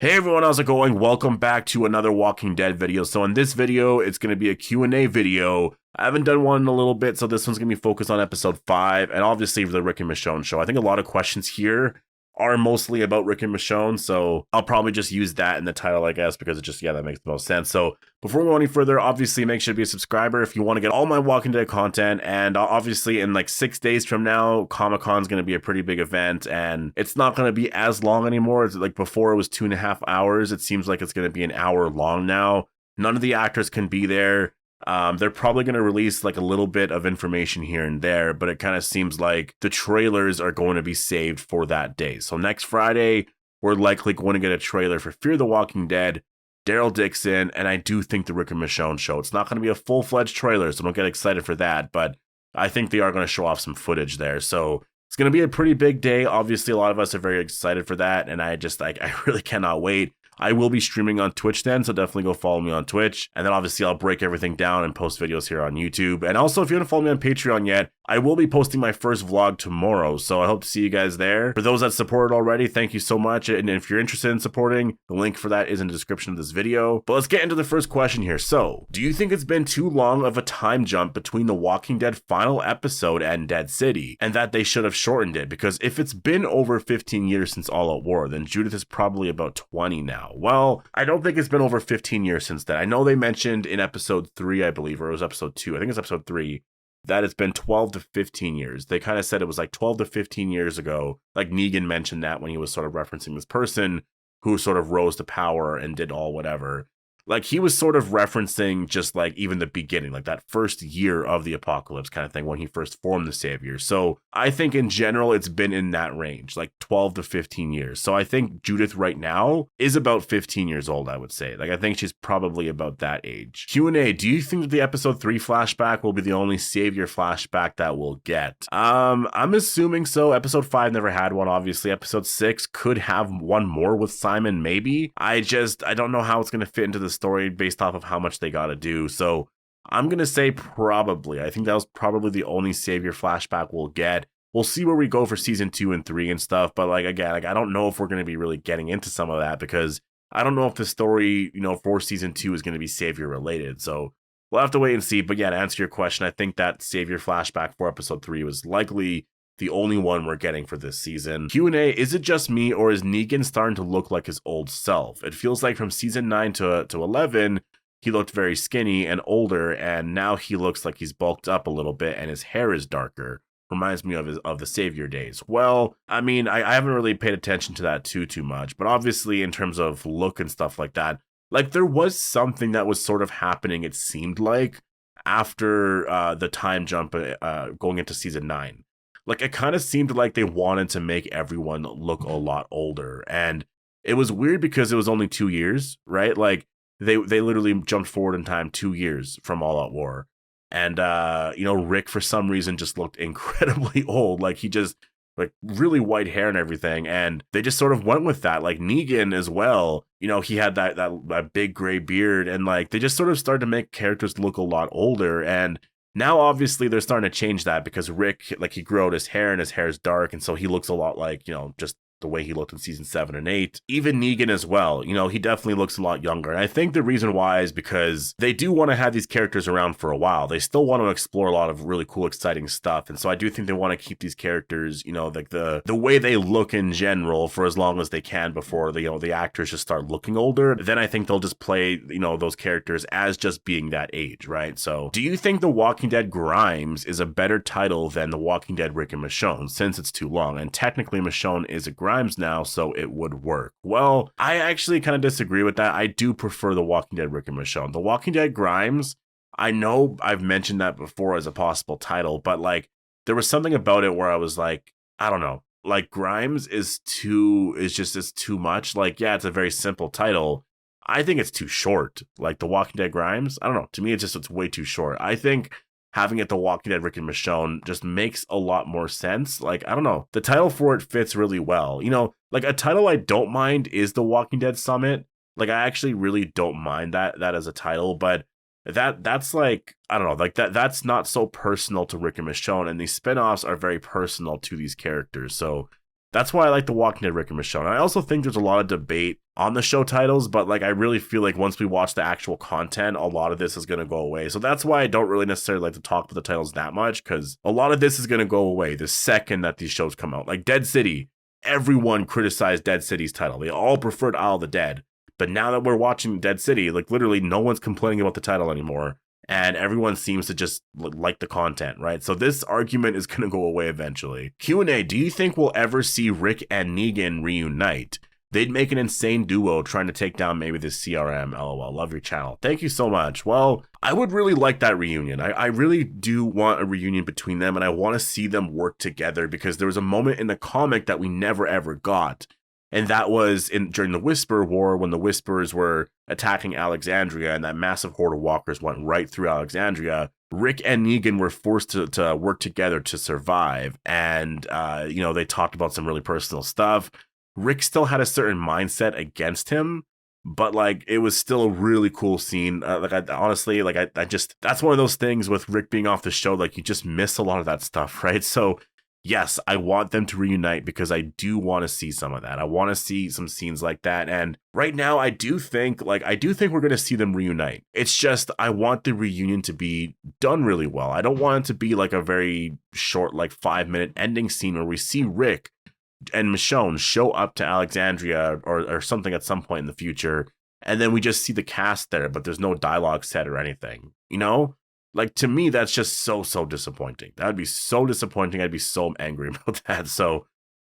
Hey everyone, how's it going? Welcome back to another Walking Dead video. So in this video, it's going to be a Q&A video. I haven't done one in a little bit, so this one's going to be focused on episode 5 and obviously the Rick and Michonne show. I think a lot of questions here are mostly about Rick and Michonne, so I'll probably just use that in the title, I guess, because it just, that makes the most sense. So before we go any further, obviously make sure to be a subscriber if you want to get all my Walking Dead content, and obviously in like 6 days from now, Comic-Con's going to be a pretty big event, and it's not going to be as long anymore. It's like before it was 2.5 hours. It seems like it's going to be an hour long now. None of the actors can be there. They're probably going to release like a little bit of information here and there, but it kind of seems like the trailers are going to be saved for that day. So next Friday, we're likely going to get a trailer for Fear the Walking Dead, Daryl Dixon, and I do think the Rick and Michonne show. It's not going to be a full-fledged trailer, so don't get excited for that, but I think they are going to show off some footage there. So it's going to be a pretty big day. Obviously, a lot of us are very excited for that, and I really cannot wait. I will be streaming on Twitch then, so definitely go follow me on Twitch. And then obviously I'll break everything down and post videos here on YouTube. And also, if you haven't followed me on Patreon yet, I will be posting my first vlog tomorrow, so I hope to see you guys there. For those that supported already, thank you so much. And if you're interested in supporting, the link for that is in the description of this video. But let's get into the first question here. So, do you think it's been too long of a time jump between the Walking Dead final episode and Dead City, and that they should have shortened it? Because if it's been over 15 years since All Out War, then Judith is probably about 20 now. Well, I don't think it's been over 15 years since then. I know they mentioned in episode 3, I believe, or it was episode 2, I think it's episode 3, that it's been 12 to 15 years. They kind of said it was like 12 to 15 years ago. Like Negan mentioned that when he was sort of referencing this person who sort of rose to power and did all whatever. Like he was sort of referencing just like even the beginning, like that first year of the apocalypse kind of thing when he first formed the Savior. So I think in general, it's been in that range, like 12 to 15 years. So I think Judith right now is about 15 years old, I would say. Like I think she's probably about that age. Q&A, do you think that the episode 3 flashback will be the only Savior flashback that we'll get? I'm assuming so. Episode 5 never had one, obviously. Episode 6 could have one more with Simon, maybe. I don't know how it's going to fit into the story based off of how much they got to do. So I'm going to say probably. I think that was probably the only Savior flashback we'll get. We'll see where we go for season 2 and 3 and stuff. But like, again, I don't know if we're going to be really getting into some of that because I don't know if the story, for season 2 is going to be Savior related. So we'll have to wait and see. But yeah, to answer your question, I think that Savior flashback for episode 3 was likely the only one we're getting for this season. Q&A, is it just me or is Negan starting to look like his old self? It feels like from season 9 to 11, he looked very skinny and older, and now he looks like he's bulked up a little bit and his hair is darker. Reminds me of the Savior days. Well, I mean, I haven't really paid attention to that too much, but obviously in terms of look and stuff like that, like there was something that was sort of happening, it seemed like, after the time jump going into season 9. Like, it kind of seemed like they wanted to make everyone look a lot older. And it was weird because it was only 2 years, right? Like, they literally jumped forward in time 2 years from All Out War. And, Rick, for some reason, just looked incredibly old. Like, he just, like, really white hair and everything. And they just sort of went with that. Like, Negan as well, he had that big gray beard. And, like, they just sort of started to make characters look a lot older. And now, obviously, they're starting to change that because Rick, like, he grew out his hair and his hair is dark. And so he looks a lot like, just the way he looked in season 7 and 8. Even Negan as well, he definitely looks a lot younger. And I think the reason why is because they do want to have these characters around for a while. They still want to explore a lot of really cool, exciting stuff. And so I do think they want to keep these characters, like the way they look in general for as long as they can before the actors just start looking older. Then I think they'll just play, those characters as just being that age, right? So do you think The Walking Dead Grimes is a better title than The Walking Dead Rick and Michonne, since it's too long? And technically Michonne is a Grimes now, so it would work. Well, I actually kind of disagree with that. I do prefer The Walking Dead Rick and Michonne. The Walking Dead Grimes, I know I've mentioned that before as a possible title, but like there was something about it where I was like, I don't know, like Grimes is too much. Like, yeah, it's a very simple title. I think it's too short. Like The Walking Dead Grimes, I don't know. To me, it's way too short. I think having it The Walking Dead Rick and Michonne just makes a lot more sense. Like, I don't know. The title for it fits really well. Like a title I don't mind is The Walking Dead Summit. Like, I actually really don't mind that as a title, but that's like, I don't know, like that's not so personal to Rick and Michonne, and these spin-offs are very personal to these characters. So that's why I like The Walking Dead Rick and Michonne. I also think there's a lot of debate on the show titles, but like I really feel like once we watch the actual content, a lot of this is going to go away. So that's why I don't really necessarily like to talk about the titles that much, because a lot of this is going to go away the second that these shows come out. Like Dead City, everyone criticized Dead City's title. They all preferred Isle of the Dead. But now that we're watching Dead City, like literally no one's complaining about the title anymore. And everyone seems to just like the content, right? So this argument is going to go away eventually. Q&A, do you think we'll ever see Rick and Negan reunite? They'd make an insane duo trying to take down maybe the CRM. LOL. Love your channel. Thank you so much. Well, I would really like that reunion. I really do want a reunion between them, and I want to see them work together, because there was a moment in the comic that we never ever got. And that was during the Whisper War, when the Whisperers were attacking Alexandria and that massive horde of walkers went right through Alexandria. Rick and Negan were forced to work together to survive. And, they talked about some really personal stuff. Rick still had a certain mindset against him, but like it was still a really cool scene. Honestly, that's one of those things with Rick being off the show, like you just miss a lot of that stuff, right? So yes, I want them to reunite, because I do want to see some of that. I want to see some scenes like that. And right now, I do think we're going to see them reunite. It's just, I want the reunion to be done really well. I don't want it to be like a very short, like 5-minute ending scene where we see Rick and Michonne show up to Alexandria or something at some point in the future, and then we just see the cast there, but there's no dialogue said or anything, Like, to me, that's just so disappointing. That would be so disappointing. I'd be so angry about that. So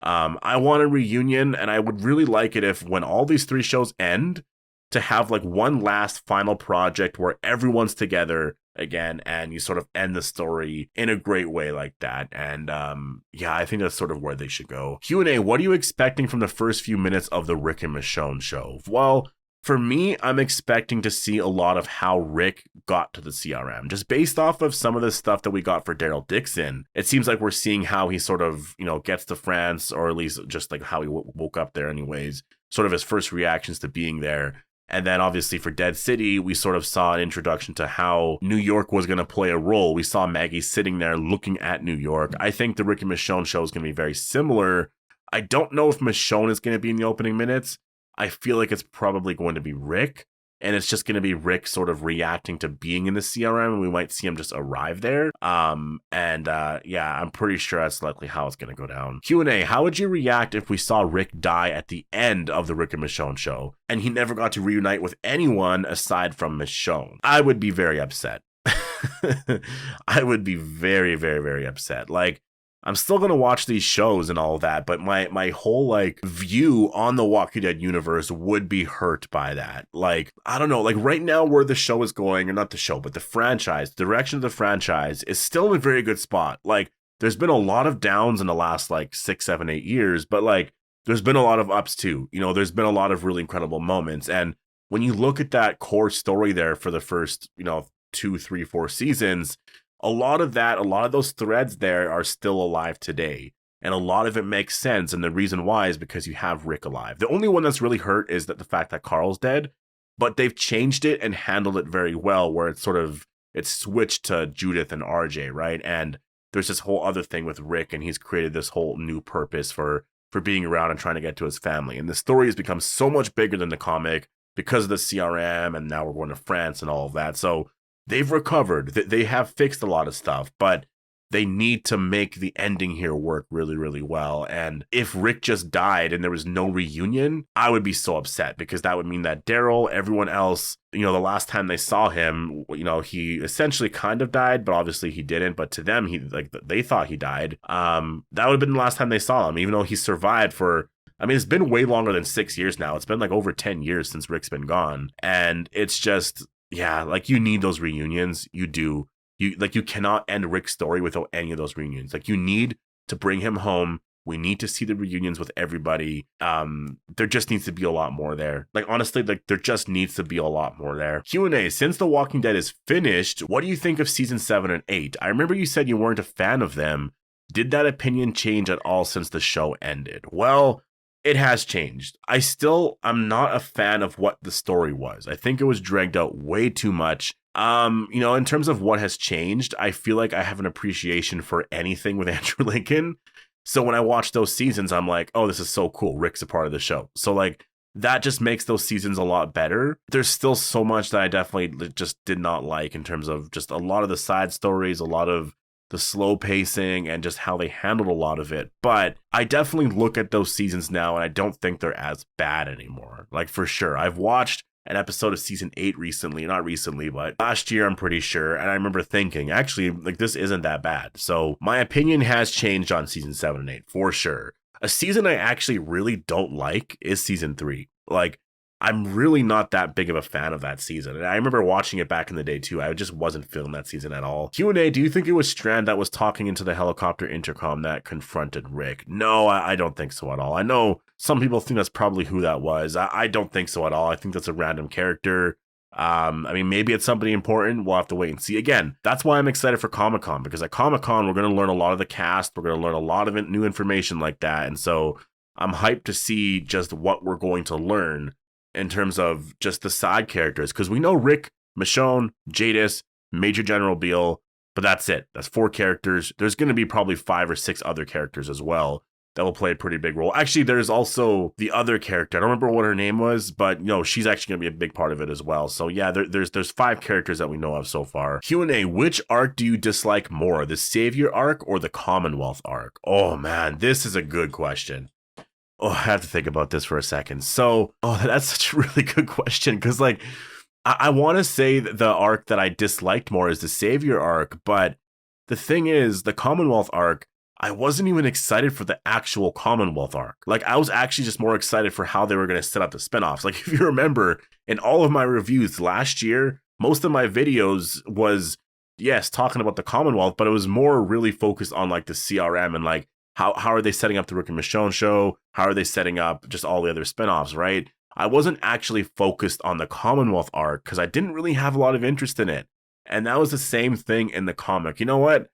I want a reunion, and I would really like it if, when all these 3 shows end, to have like one last final project where everyone's together again and you sort of end the story in a great way like that. And I think that's sort of where they should go. Q&A, what are you expecting from the first few minutes of the Rick and Michonne show? Well, for me, I'm expecting to see a lot of how Rick got to the CRM. Just based off of some of the stuff that we got for Daryl Dixon, it seems like we're seeing how he sort of, gets to France, or at least just like how he woke up there anyways, sort of his first reactions to being there. And then obviously for Dead City, we sort of saw an introduction to how New York was going to play a role. We saw Maggie sitting there looking at New York. I think the Rick and Michonne show is going to be very similar. I don't know if Michonne is going to be in the opening minutes. I feel like it's probably going to be Rick, and it's just going to be Rick sort of reacting to being in the CRM, and we might see him just arrive there. I'm pretty sure that's likely how it's going to go down. Q&A, how would you react if we saw Rick die at the end of the Rick and Michonne show, and he never got to reunite with anyone aside from Michonne? I would be very upset. I would be very, very, very upset. Like, I'm still going to watch these shows and all of that, but my whole like view on the Walking Dead universe would be hurt by that. Like, I don't know, like right now where the show is going, or not the show, but the franchise, the direction of the franchise is still in a very good spot. Like, there's been a lot of downs in the last like 6, 7, 8 years, but like there's been a lot of ups too. There's been a lot of really incredible moments. And when you look at that core story there for the first, 2, 3, 4 seasons, a lot of those threads there are still alive today. And a lot of it makes sense. And the reason why is because you have Rick alive. The only one that's really hurt is that the fact that Carl's dead, but they've changed it and handled it very well, where it's switched to Judith and RJ, right? And there's this whole other thing with Rick, and he's created this whole new purpose for being around and trying to get to his family. And the story has become so much bigger than the comic because of the CRM, and now we're going to France and all of that. So they've recovered. They have fixed a lot of stuff, but they need to make the ending here work really, really well. And if Rick just died and there was no reunion, I would be so upset, because that would mean that Daryl, everyone else, the last time they saw him, he essentially kind of died, but obviously he didn't. But to them, they thought he died. That would have been the last time they saw him, even though he survived for, it's been way longer than 6 years now. It's been like over 10 years since Rick's been gone. And it's just, like you need those reunions. You do. You cannot end Rick's story without any of those reunions. Like, you need to bring him home. We need to see the reunions with everybody. There just needs to be a lot more there. Like, honestly, there just needs to be a lot more there. Q&A, since The Walking Dead is finished, what do you think of season 7 and 8? I remember you said you weren't a fan of them. Did that opinion change at all since the show ended? Well, it has changed. I'm not a fan of what the story was. I think it was dragged out way too much. In terms of what has changed, I feel like I have an appreciation for anything with Andrew Lincoln. So when I watch those seasons, I'm like, oh, this is so cool. Rick's a part of the show. So like, that just makes those seasons a lot better. There's still so much that I definitely just did not like in terms of just a lot of the side stories, a lot of the slow pacing, and just how they handled a lot of it. But I definitely look at those seasons now and I don't think they're as bad anymore. Like, for sure. I've watched an episode of season 8 recently, not recently, but last year, I'm pretty sure. And I remember thinking, actually, like, this isn't that bad. So my opinion has changed on season 7 and 8, for sure. A season I actually really don't like is season 3. Like, I'm really not that big of a fan of that season. And I remember watching it back in the day too. I just wasn't feeling that season at all. Q&A, do you think it was Strand that was talking into the helicopter intercom that confronted Rick? No, I don't think so at all. I know some people think that's probably who that was. I don't think so at all. I think that's a random character. I mean, maybe it's somebody important. We'll have to wait and see. Again, that's why I'm excited for Comic-Con, because at Comic-Con, we're going to learn a lot of the cast. We're going to learn a lot of new information like that. And so I'm hyped to see just what we're going to learn in terms of just the side characters, because we know Rick, Michonne, Jadis, Major General Beale, but that's it. That's 4 characters. There's going to be probably 5 or 6 other characters as well that will play a pretty big role. Actually, there's also the other character. I don't remember what her name was, but she's actually going to be a big part of it as well. So yeah, there's 5 characters that we know of so far. Q&A, which arc do you dislike more, the Savior arc or the Commonwealth arc? Oh man, this is a good question. Oh, I have to think about this for a second. So, that's such a really good question, because like, I want to say that the arc that I disliked more is the Savior arc, but the thing is, the Commonwealth arc, I wasn't even excited for the actual Commonwealth arc. Like, I was actually just more excited for how they were going to set up the spinoffs. Like, if you remember, in all of my reviews last year, most of my videos was, yes, talking about the Commonwealth, but it was more really focused on like the CRM and like, how are they setting up the Rick and Michonne show? How are they setting up just all the other spinoffs, right? I wasn't actually focused on the Commonwealth arc because I didn't really have a lot of interest in it. And that was the same thing in the comic. You know what?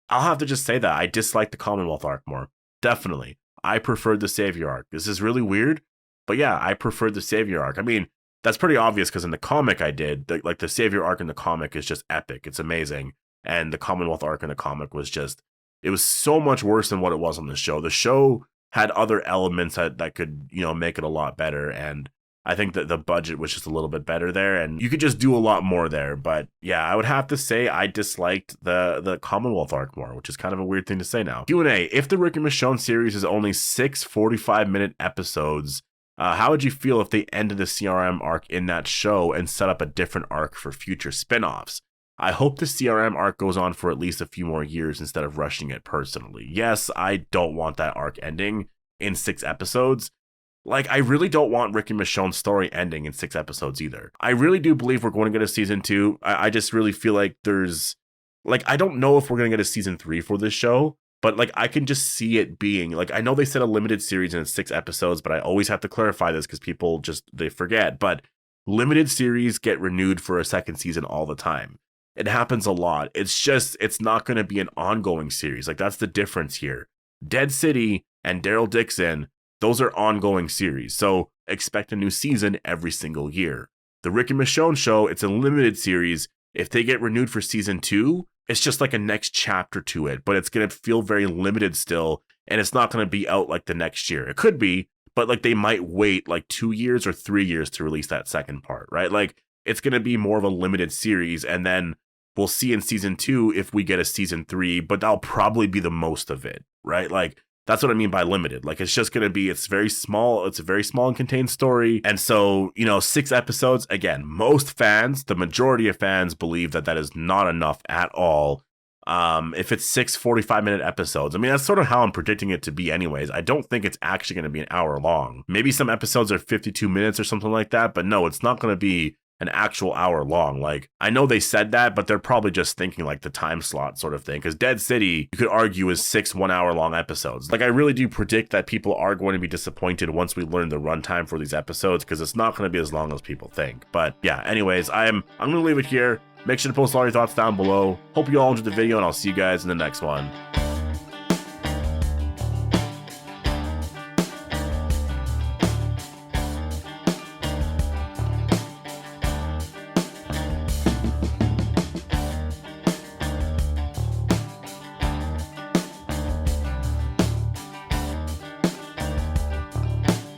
I'll have to just say that. I dislike the Commonwealth arc more. Definitely. I preferred the Savior arc. This is really weird, but yeah, I preferred the Savior arc. I mean, that's pretty obvious because in the comic I did. Like, the Savior arc in the comic is just epic. It's amazing. And the Commonwealth arc in the comic was just, it was so much worse than what it was on the show. The show had other elements that could, make it a lot better. And I think that the budget was just a little bit better there. And you could just do a lot more there. But yeah, I would have to say I disliked the Commonwealth arc more, which is kind of a weird thing to say now. Q&A, if the Rick and Michonne series is only 6 45-minute episodes, how would you feel if they ended the CRM arc in that show and set up a different arc for future spinoffs? I hope the CRM arc goes on for at least a few more years instead of rushing it personally. Yes, I don't want that arc ending in 6 episodes. Like, I really don't want Rick and Michonne's story ending in 6 episodes either. I really do believe we're going to get a season 2. I just really feel like there's, like, I don't know if we're going to get a season 3 for this show, but like, I can just see it being, like, I know they said a limited series and it's 6 episodes, but I always have to clarify this because people they forget, but limited series get renewed for a second season all the time. It happens a lot. It's not going to be an ongoing series. Like, that's the difference here. Dead City and Daryl Dixon, those are ongoing series. So expect a new season every single year. The Rick and Michonne show, it's a limited series. If they get renewed for season 2, it's just like a next chapter to it, but it's going to feel very limited still. And it's not going to be out like the next year. It could be, but like they might wait like 2 years or 3 years to release that second part, right? Like, it's going to be more of a limited series. And then we'll see in season 2 if we get a season 3, but that'll probably be the most of it, right? Like, that's what I mean by limited. Like, it's just going to be, it's very small. It's a very small and contained story. And so, 6 episodes, again, most fans, the majority of fans believe that is not enough at all. If it's 6 45-minute episodes, I mean, that's sort of how I'm predicting it to be anyways. I don't think it's actually going to be an hour long. Maybe some episodes are 52 minutes or something like that, but no, it's not going to be an actual hour long. Like, I know they said that, but they're probably just thinking like the time slot sort of thing. Because Dead City, you could argue, is 6 1-hour long episodes. Like, I really do predict that people are going to be disappointed once we learn the runtime for these episodes, because it's not going to be as long as people think. But yeah, anyways, I'm going to leave it here. Make sure to post all your thoughts down below. Hope you all enjoyed the video, and I'll see you guys in the next one.